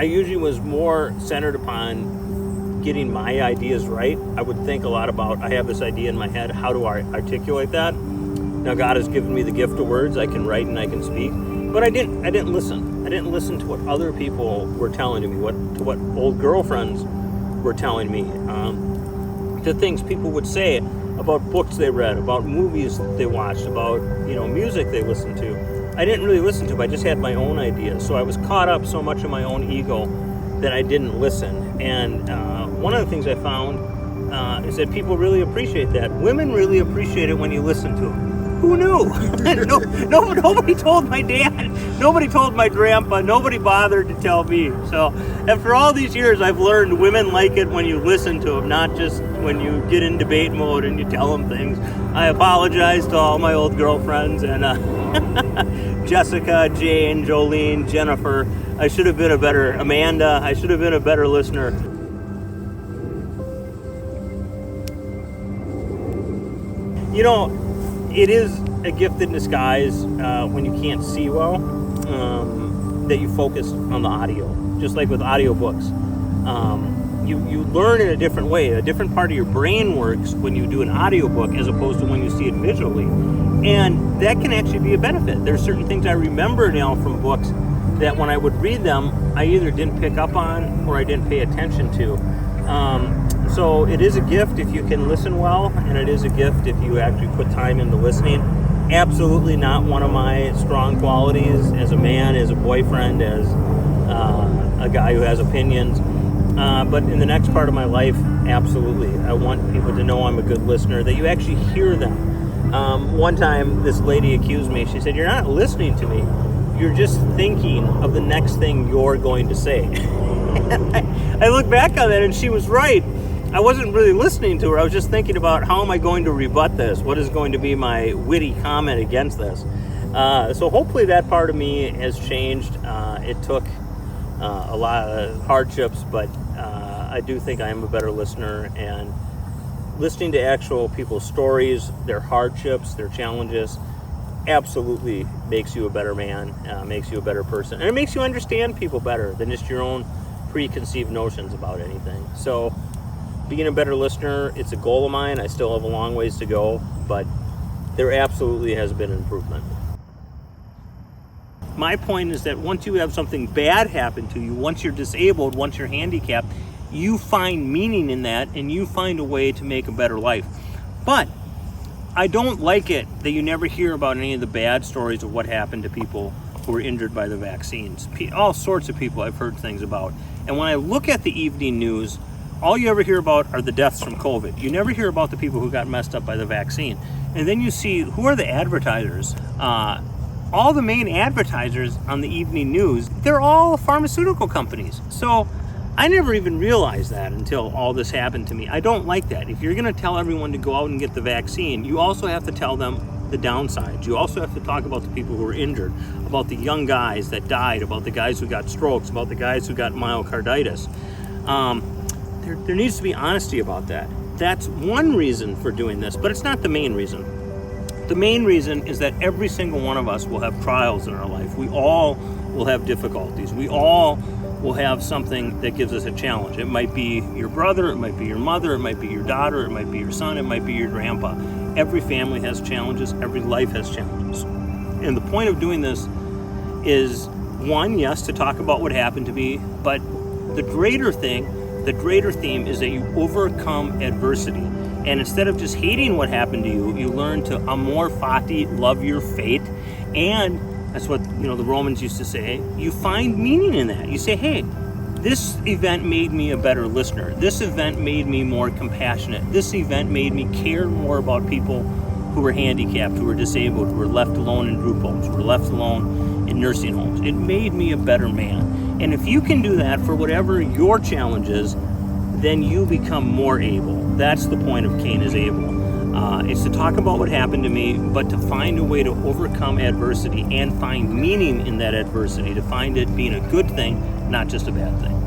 I usually was more centered upon getting my ideas right. I would think a lot about, I have this idea in my head, how do I articulate that? Now God has given me the gift of words. I can write and I can speak, but I didn't listen. I didn't listen to what other people were telling me, to what old girlfriends were telling me, to things people would say about books they read, about movies they watched, about music they listened to. I didn't really listen to it. I just had my own ideas. So I was caught up so much in my own ego that I didn't listen. And one of the things I found is that people really appreciate that. Women really appreciate it when you listen to them. Who knew? Nobody told my dad. Nobody told my grandpa. Nobody bothered to tell me. So after all these years, I've learned women like it when you listen to them, not just when you get in debate mode and you tell them things. I apologize to all my old girlfriends and Jessica, Jane, Jolene, Jennifer. I should have been a better Amanda. I should have been a better listener. It is a gift in disguise when you can't see well, that you focus on the audio. Just like with audiobooks. You learn in a different way. A different part of your brain works when you do an audiobook as opposed to when you see it visually. And that can actually be a benefit. There's certain things I remember now from books that when I would read them, I either didn't pick up on or I didn't pay attention to. So it is a gift if you can listen well, and it is a gift if you actually put time into listening. Absolutely not one of my strong qualities as a man, as a boyfriend, as a guy who has opinions. But in the next part of my life, absolutely. I want people to know I'm a good listener, that you actually hear them. One time, this lady accused me. She said, "You're not listening to me. You're just thinking of the next thing you're going to say." And I look back on that, and she was right. I wasn't really listening to her. I was just thinking about how am I going to rebut this? What is going to be my witty comment against this? So hopefully that part of me has changed. It took a lot of hardships, but I do think I am a better listener, and listening to actual people's stories, their hardships, their challenges, absolutely makes you a better man, makes you a better person, and it makes you understand people better than just your own preconceived notions about anything. So being a better listener, it's a goal of mine. I still have a long ways to go, but there absolutely has been improvement. My point is that once you have something bad happen to you, once you're disabled, once you're handicapped, you find meaning in that and you find a way to make a better life. But I don't like it that you never hear about any of the bad stories of what happened to people who were injured by the vaccines. All sorts of people I've heard things about. And when I look at the evening news, all you ever hear about are the deaths from COVID. You never hear about the people who got messed up by the vaccine. And then you see, who are the advertisers? All the main advertisers on the evening news, they're all pharmaceutical companies. So I never even realized that until all this happened to me. I don't like that. If you're gonna tell everyone to go out and get the vaccine, you also have to tell them the downsides. You also have to talk about the people who were injured, about the young guys that died, about the guys who got strokes, about the guys who got myocarditis. There needs to be honesty about that. That's one reason for doing this, but it's not the main reason. The main reason is that every single one of us will have trials in our life. We all will have difficulties. We all will have something that gives us a challenge. It might be your brother, it might be your mother, it might be your daughter, it might be your son, it might be your grandpa. Every family has challenges, every life has challenges. And the point of doing this is, one, yes, to talk about what happened to me, but the greater theme is that you overcome adversity. And instead of just hating what happened to you, you learn to amor fati, love your fate. And that's what the Romans used to say. You find meaning in that. You say, hey, this event made me a better listener. This event made me more compassionate. This event made me care more about people who were handicapped, who were disabled, who were left alone in group homes, who were left alone in nursing homes. It made me a better man. And if you can do that for whatever your challenge is, then you become more able. That's the point of Cain is Able. It's to talk about what happened to me, but to find a way to overcome adversity and find meaning in that adversity, to find it being a good thing, not just a bad thing.